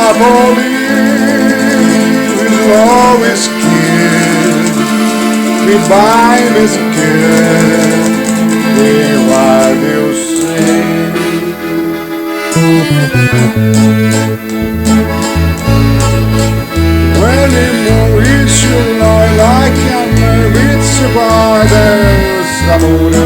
Napoli, love is king. Goodbye, Miss Kid. Why do you sing? When you Maurice you lie like a Maurice by the Samura.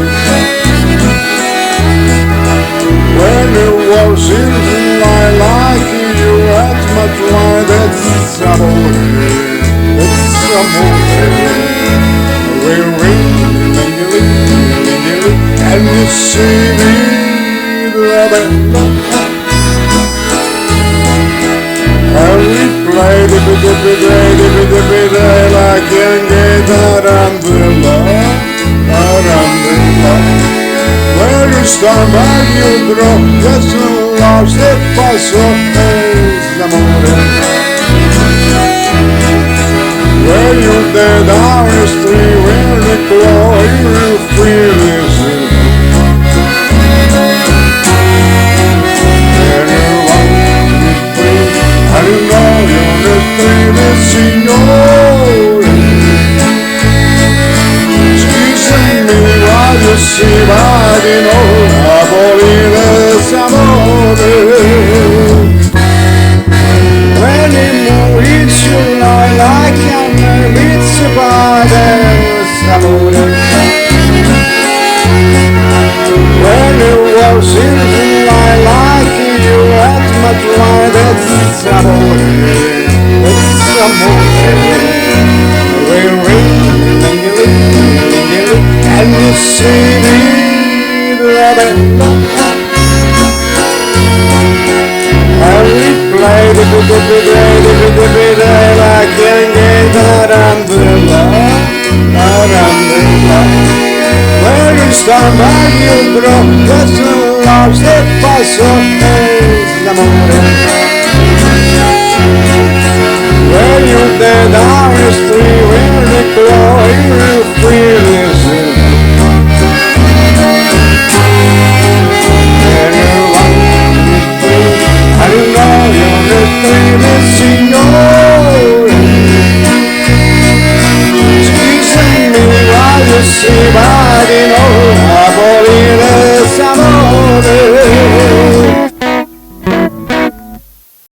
When you was in lie like you at my dry, that's Samura. That's Samura. We ring, and you see me, the bella. And we play the like young gay umbrella. Where you stand by you drop, just lost it for so days, l'amore. Where you dead on the street, where the glory you feel is in. And you know you're the street, signore. Excuse me while you see by the Napoli des amore. When you Maurice you lie like a Maurice by the Samura. When you was in lie like you at my dry, that's Samura. That's Samura. We ring, and you see me, the bella. And we play the like young gay umbrella. Where you stand by you drop, just lost it for so days, l'amore. Where you dead on the